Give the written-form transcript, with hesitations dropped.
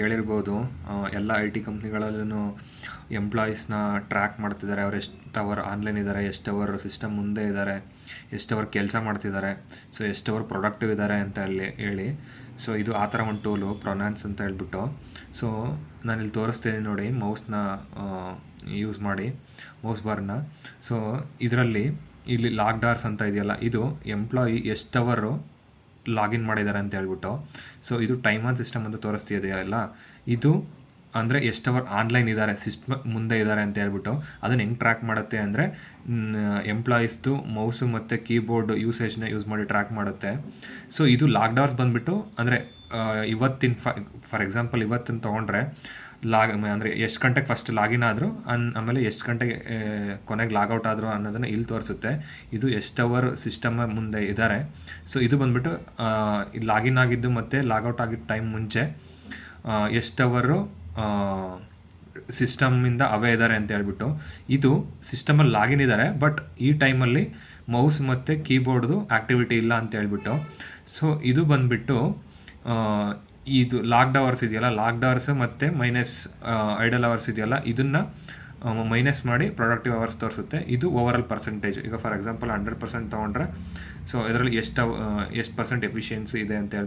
ಹೇಳಿರ್ಬೋದು, ಎಲ್ಲ I T ಕಂಪ್ನಿಗಳಲ್ಲೂ ಎಂಪ್ಲಾಯೀಸ್ನ track ಮಾಡ್ತಿದ್ದಾರೆ. ಅವ್ರು ಎಷ್ಟು ಅವರ್ ಆನ್ಲೈನ್ ಇದ್ದಾರೆ, ಎಷ್ಟು ಅವರ್ ಸಿಸ್ಟಮ್ ಮುಂದೆ ಇದ್ದಾರೆ, ಎಷ್ಟು ಅವರ್ ಕೆಲಸ ಮಾಡ್ತಿದ್ದಾರೆ, ಸೊ ಎಷ್ಟು ಅವರ್ ಪ್ರೊಡಕ್ಟಿವ್ ಇದ್ದಾರೆ ಅಂತ ಹೇಳಿ. ಸೊ ಇದು ಆ ಥರ ಒಂದು ಟೂಲು ಪ್ರೊನಾನ್ಸ್ ಅಂತ ಹೇಳ್ಬಿಟ್ಟು. ಸೊ ನಾನಿಲ್ಲಿ ತೋರಿಸ್ತೀನಿ ನೋಡಿ, ಮೌಸ್ನ ಯೂಸ್ ಮಾಡಿ ಮೌಸ್ ಬಾರ್ನ. ಸೊ ಇದರಲ್ಲಿ ಇಲ್ಲಿ ಲಾಗ್ಡ್ ಅವರ್ಸ್ ಅಂತ ಇದೆಯಲ್ಲ, ಇದು ಎಂಪ್ಲಾಯಿ ಎಷ್ಟು ಅವರು ಲಾಗಿನ್ ಮಾಡಿದ್ದಾರೆ ಅಂತ ಹೇಳ್ಬಿಟ್ಟು. ಸೊ ಇದು ಟೈಮ್ ಆನ್ ಸಿಸ್ಟಮ್ ಅಂತ ತೋರಿಸ್ತಿದೆಯಲ್ಲ, ಇದು ಅಂದರೆ ಎಷ್ಟು ಅವರ್ ಆನ್ಲೈನ್ ಇದ್ದಾರೆ, ಸಿಸ್ಟಮ್ ಮುಂದೆ ಇದ್ದಾರೆ ಅಂತ ಹೇಳ್ಬಿಟ್ಟು. ಅದನ್ನು ಹೆಂಗೆ ಟ್ರ್ಯಾಕ್ ಮಾಡುತ್ತೆ ಅಂದರೆ, ಎಂಪ್ಲಾಯೀಸ್ದು ಮೌಸು ಮತ್ತು ಕೀಬೋರ್ಡ್ ಯೂಸೇಜ್ನ ಯೂಸ್ ಮಾಡಿ ಟ್ರ್ಯಾಕ್ ಮಾಡುತ್ತೆ. ಸೊ ಇದು ಲಾಗ್ಡ್ ಅವರ್ಸ್ ಬಂದುಬಿಟ್ಟು ಅಂದರೆ ಇವತ್ತಿನ ಫಾರ್ ಎಕ್ಸಾಂಪಲ್ ಇವತ್ತಿನ ತೊಗೊಂಡ್ರೆ ಅಂದರೆ ಎಷ್ಟು ಗಂಟೆಗೆ ಫಸ್ಟ್ ಲಾಗಿನ್ ಆದರು, ಆಮೇಲೆ ಎಷ್ಟು ಗಂಟೆಗೆ ಕೊನೆಗೆ ಲಾಗೌಟ್ ಆದರು ಅನ್ನೋದನ್ನು ಇಲ್ಲಿ ತೋರಿಸುತ್ತೆ. ಇದು ಎಷ್ಟು ಅವರ್ ಸಿಸ್ಟಮ್ ಮುಂದೆ ಇದ್ದಾರೆ. ಸೊ ಇದು ಬಂದುಬಿಟ್ಟು ಲಾಗಿನ್ ಆಗಿದ್ದು ಮತ್ತು ಲಾಗೌಟ್ ಆಗಿದ್ದ ಟೈಮ್ ಮುಂಚೆ ಎಷ್ಟು ಅವರು ಸಿಸ್ಟಮಿಂದ ಅವೇ ಇದ್ದಾರೆ ಅಂತ ಹೇಳ್ಬಿಟ್ಟು. ಇದು ಸಿಸ್ಟಮಲ್ಲಿ ಲಾಗಿನ್ ಇದ್ದಾರೆ, ಬಟ್ ಈ ಟೈಮಲ್ಲಿ ಮೌಸ್ ಮತ್ತು ಕೀಬೋರ್ಡ್ದು ಆ್ಯಕ್ಟಿವಿಟಿ ಇಲ್ಲ ಅಂತ ಹೇಳ್ಬಿಟ್ಟು. ಸೊ ಇದು ಬಂದುಬಿಟ್ಟು ಇದು ಲಾಗ್ಡ್ ಅವರ್ಸ್ ಇದೆಯಲ್ಲ, ಲಾಗ್ಡ್ ಅವರ್ಸ್ ಮತ್ತು ಮೈನಸ್ ಐಡಲ್ ಅವರ್ಸ್ ಇದೆಯಲ್ಲ, ಇದನ್ನು ಮೈನಸ್ ಮಾಡಿ ಪ್ರೊಡಕ್ಟಿವ್ ಅವರ್ಸ್ ತೋರಿಸುತ್ತೆ. ಇದು ಓವರಾಲ್ ಪರ್ಸೆಂಟೇಜ್. ಈಗ ಫಾರ್ ಎಕ್ಸಾಂಪಲ್ 100% ತೊಗೊಂಡ್ರೆ, ಸೊ ಇದರಲ್ಲಿ ಎಷ್ಟು ಪರ್ಸೆಂಟ್ ಎಫಿಷಿಯನ್ಸಿ ಇದೆ ಅಂತ ಹೇಳ್ಬಿಟ್ಟು